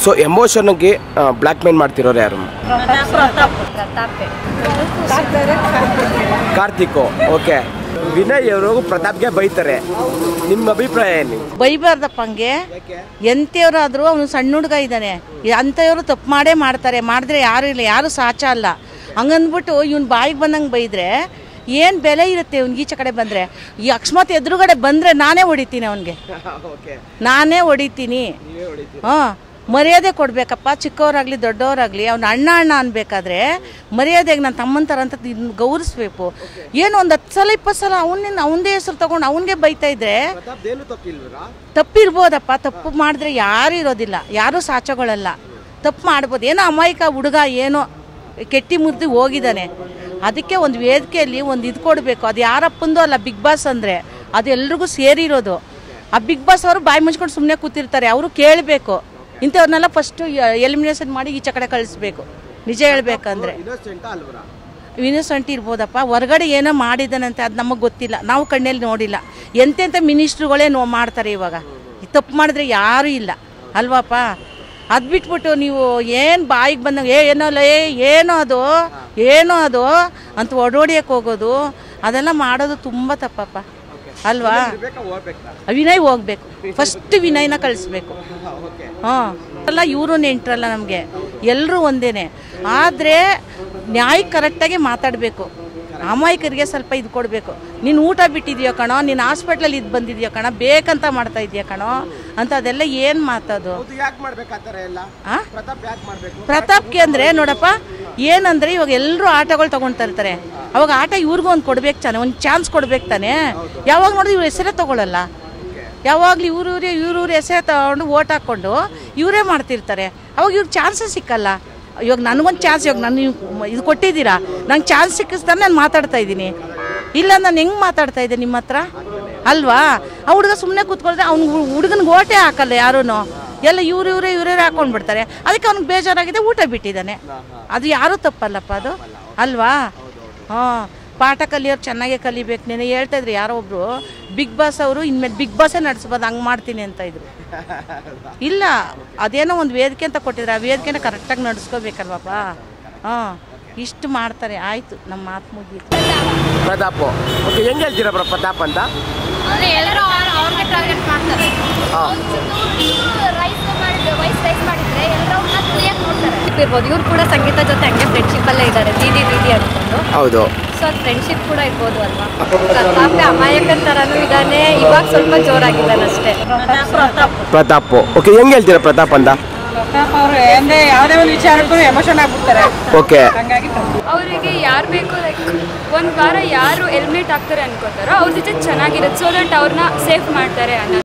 So ಎಮೋಷನ್ಗೆ black ಮೇಲ್ ಮಾಡ್ತಿರೋರು ಯಾರು? Karthik. Okay, Vinay ಅವರು ಪ್ರತಾಪ್ಗೆ ಬೈತಾರೆ, ನಿಮ್ಮ ಅಭಿಪ್ರಾಯ ಏನು? ಬೈಬಾರ್ದಪ್ಪ, ಹಂಗೆ ಎಂಥವ್ರಾದ್ರೂ ಅವನು ಸಣ್ಣ ಹುಡುಗ ಇದ್ದಾನೆ, ಅಂಥವ್ರು ತಪ್ಪು ಮಾಡೇ ಮಾಡ್ತಾರೆ, ಮಾಡಿದ್ರೆ ಯಾರು ಇಲ್ಲ, ಯಾರು ಸಾಚ ಅಲ್ಲ. ಹಂಗಂದ್ಬಿಟ್ಟು ಇವ್ನು ಬಾಯಿಗೆ ಬಂದಂಗೆ ಬೈದ್ರೆ ಏನು ಬೆಲೆ ಇರುತ್ತೆ ಅವ್ನಿಗೆ? ಈಚೆ ಕಡೆ ಬಂದರೆ, ಈ ಅಕಸ್ಮಾತ್ ಎದುರುಗಡೆ ಬಂದರೆ ನಾನೇ ಹೊಡಿತೀನಿ ಅವನಿಗೆ, ನಾನೇ ಹೊಡಿತೀನಿ. ಹಾಂ, ಮರ್ಯಾದೆ ಕೊಡಬೇಕಪ್ಪ, ಚಿಕ್ಕವರಾಗಲಿ ದೊಡ್ಡವರಾಗಲಿ. ಅವ್ನು ಅಣ್ಣ ಅಣ್ಣ ಅನ್ಬೇಕಾದ್ರೆ ಮರ್ಯಾದೆಗೆ ನಾನು ತಮ್ಮನ ಥರ ಅಂತ ಗೌರವಿಸ್ಬೇಕು. ಏನು ಒಂದು 10 ಸಲ 20 ಸಲ ಅವನದೇ ಹೆಸರು ತೊಗೊಂಡು ಅವನಿಗೆ ಬೈತಾ ಇದ್ರೆ ತಪ್ಪಿರ್ಬೋದಪ್ಪ. ತಪ್ಪು ಮಾಡಿದ್ರೆ ಯಾರು ಇರೋದಿಲ್ಲ, ಯಾರೂ ಸಾಚಗಳಲ್ಲ, ತಪ್ಪು ಮಾಡ್ಬೋದು. ಏನೋ ಅಮಾಯಕ ಹುಡುಗ ಏನೋ ಕೆಟ್ಟಿ ಮುರಿದು ಹೋಗಿದ್ದಾನೆ, ಅದಕ್ಕೆ ಒಂದು ವೇದಿಕೆಯಲ್ಲಿ ಒಂದು ಇದು ಕೊಡಬೇಕು. ಅದು ಯಾರಪ್ಪಂದು ಅಲ್ಲ, ಬಿಗ್ ಬಾಸ್ ಅಂದರೆ ಅದು ಎಲ್ರಿಗೂ ಸೇರಿರೋದು. ಆ ಬಿಗ್ ಬಾಸ್ ಅವರು ಬಾಯಿ ಮುಚ್ಕೊಂಡು ಸುಮ್ಮನೆ ಕೂತಿರ್ತಾರೆ, ಅವರು ಕೇಳಬೇಕು. ಇಂಥವ್ರನ್ನೆಲ್ಲ ಫಸ್ಟು ಎಲಿಮಿನೇಷನ್ ಮಾಡಿ ಈಚೆ ಕಡೆ ಕಳಿಸ್ಬೇಕು. ನಿಜ ಹೇಳ್ಬೇಕಂದ್ರೆ ಇನ್ನೋಸೆಂಟ್ ಇರ್ಬೋದಪ್ಪ, ಹೊರಗಡೆ ಏನೋ ಮಾಡಿದ್ದಾನಂತೆ, ಅದು ನಮಗೆ ಗೊತ್ತಿಲ್ಲ, ನಾವು ಕಣ್ಣಲ್ಲಿ ನೋಡಿಲ್ಲ. ಎಂತೆಂಥ ಮಿನಿಸ್ಟ್ರುಗಳೇ ಮಾಡ್ತಾರೆ ಇವಾಗ. ತಪ್ಪು ಮಾಡಿದ್ರೆ ಯಾರೂ ಇಲ್ಲ ಅಲ್ವಪ್ಪ. ಅದು ಬಿಟ್ಬಿಟ್ಟು ನೀವು ಏನು ಬಾಯಿಗೆ ಬಂದಂಗೆ ಏನೋ ಅದು ಅಂತ ಹೊಡೋಡಿಯಕ್ಕೆ ಹೋಗೋದು, ಅದೆಲ್ಲ ಮಾಡೋದು ತುಂಬ ತಪ್ಪಪ್ಪ ಅಲ್ವಾ. ವಿನಯ್ ಹೋಗ್ಬೇಕು, ಫಸ್ಟ್ ವಿನಯ್ನ ಕಳಿಸ್ಬೇಕು. ಹಾಂ, ಅಲ್ಲ ಇವರು ನೆಂಟ್ರಲ್ಲ ನಮಗೆ, ಎಲ್ಲರೂ ಒಂದೇನೆ. ಆದರೆ ನ್ಯಾಯ ಕರೆಕ್ಟಾಗಿ ಮಾತಾಡಬೇಕು. ಅಮಾಯಕರಿಗೆ ಸ್ವಲ್ಪ ಇದು ಕೊಡಬೇಕು. ನೀನು ಊಟ ಬಿಟ್ಟಿದ್ಯೋ ಕಣೋ, ನೀನು ಹಾಸ್ಪಿಟ್ಲಲ್ಲಿ ಇದು ಬಂದಿದ್ಯೋ ಕಣ, ಬೇಕಂತ ಮಾಡ್ತಾ ಇದೆಯಾ ಕಣೋ ಅಂತ, ಅದೆಲ್ಲ ಏನು ಮಾತದು? ಪ್ರತಾಪ್ಗೆ ಅಂದರೆ ನೋಡಪ್ಪ, ಏನಂದರೆ ಇವಾಗ ಎಲ್ಲರೂ ಆಟಗಳು ತೊಗೊಳ್ತಾ ಇರ್ತಾರೆ, ಅವಾಗ ಆಟ ಇವ್ರಿಗೂ ಒಂದು ಕೊಡ್ಬೇಕು ತಾನೆ, ಒಂದು ಚಾನ್ಸ್ ಕೊಡ್ಬೇಕು ತಾನೆ. ಯಾವಾಗ ನೋಡಿದ್ರೆ ಇವ್ರ ಹೆಸರೇ ತೊಗೊಳ್ಳಲ್ಲ, ಯಾವಾಗಲೂ ಇವ್ರೂರೇ ಹೆಸರೇ ತಗೊಂಡು ಓಟ್ ಹಾಕ್ಕೊಂಡು ಇವರೇ ಮಾಡ್ತಿರ್ತಾರೆ. ಅವಾಗ ಇವ್ರಿಗೆ ಚಾನ್ಸೇ ಸಿಕ್ಕಲ್ಲ. ಇವಾಗ ನನಗೊಂದು ಚಾನ್ಸ್, ಇವಾಗ ನಾನು ಇದು ಕೊಟ್ಟಿದ್ದೀರಾ, ನಂಗೆ ಚಾನ್ಸ್ ಸಿಕ್ಕಿಸ್ತಾನೆ ನಾನು ಮಾತಾಡ್ತಾ ಇದ್ದೀನಿ. ಇಲ್ಲ ನಾನು ಹೆಂಗೆ ಮಾತಾಡ್ತಾ ಇದ್ದೆ ನಿಮ್ಮ ಹತ್ರ ಅಲ್ವಾ? ಆ ಹುಡುಗ ಸುಮ್ಮನೆ ಕೂತ್ಕೊಳ್ರೆ ಅವ್ನಿಗೆ ಹುಡುಗನಿಗೆ ಓಟೇ ಹಾಕಲ್ಲ ಯಾರೂ, ಎಲ್ಲ ಇವರೇ ಹಾಕೊಂಡು ಬಿಡ್ತಾರೆ. ಅದಕ್ಕೆ ಅವ್ನಿಗೆ ಬೇಜಾರಾಗಿದೆ, ಊಟ ಬಿಟ್ಟಿದ್ದಾನೆ. ಅದು ಯಾರೂ ತಪ್ಪಲ್ಲಪ್ಪ ಅದು ಅಲ್ವಾ. ಹಾಂ, ಪಾಠ ಕಲಿಯೋರು ಚೆನ್ನಾಗೇ ಕಲಿಬೇಕು. ನೀನು ಹೇಳ್ತಾ ಇದ್ರಿ ಯಾರೋ ಒಬ್ರು, ಬಿಗ್ ಬಾಸ್ ಅವರು ಇನ್ಮೇಲೆ ಬಿಗ್ ಬಾಸೇ ನಡೆಸ್ಬೋದು, ಹಂಗೆ ಮಾಡ್ತೀನಿ ಅಂತ ಇದ್ರು. ಇಲ್ಲ, ಅದೇನೋ ಒಂದು ವೇದಿಕೆ ಅಂತ ಕೊಟ್ಟಿದ್ರೆ, ಆ ವೇದಿಕೆನ ಕರೆಕ್ಟಾಗಿ ನಡೆಸ್ಕೋಬೇಕಲ್ವಪ್ಪ. ಹಾಂ, ಇಷ್ಟು ಮಾಡ್ತಾರೆ, ಆಯಿತು, ನಮ್ಮ ಮಾತು ಮುಗೀತು. ಪ್ರತಾಪ್, ಓಕೆ, ಹೆಂಗೆ ಹೇಳ್ತೀರಾ ಪ್ರತಾಪ್ ಅಂತ? ಎಲ್ಲರೂ ಅವ್ರಿಗೆ ಟಾರ್ಗೆಟ್ ಮಾಡ್ತಾರೆ. ಇರ್ಬೋದು, ಇವ್ರು ಕೂಡ ಸಂಗೀತ ಜೊತೆ ಹಂಗೆ ಫ್ರೆಂಡ್ಶಿಪ್ ಅಲ್ಲೇ ಇದ್ದಾರೆ, ದೀದಿ ಅಂದ್ಕೊಂಡು. ಹೌದು, ಸೊ ಅದು ಫ್ರೆಂಡ್ಶಿಪ್ ಕೂಡ ಇರ್ಬೋದು ಅಲ್ವಾ. ಪ್ರತಾಪ್ ಅಮಾಯಕನ ಥರನೂ ಇದ್ದಾನೆ, ಇವಾಗ ಸ್ವಲ್ಪ ಜೋರಾಗಿದ್ದಾನೆ ಅಷ್ಟೇ. ಪ್ರತಾಪ್, ಓಕೆ, ಹೆಂಗೆ ಹೇಳ್ತೀರಾ ಪ್ರತಾಪ್ ಅಂತ? ಪ್ರತಾಪ್ ಅವರು ಯಾವುದೇ ಒಂದು ವಿಚಾರಕ್ಕೂ ಎಮೋಷನ್ ಆಗ್ಬಿಡ್ತಾರೆ. ಓಕೆ, ಅವರಿಗೆ ಯಾರು ಬೇಕು, ಲೈಕ್ ಒಂದು ವಾರ ಯಾರು ಎಲಿಮಿನೇಟ್ ಆಗ್ತಾರೆ ಅನ್ಕೋತಾರೋ ಅವ್ರ ಜೊತೆ ಚೆನ್ನಾಗಿರುತ್ತೆ, ಸೊ ದಟ್ ಅವ್ರನ್ನ ಸೇಫ್ ಮಾಡ್ತಾರೆ ಅನ್ನೋ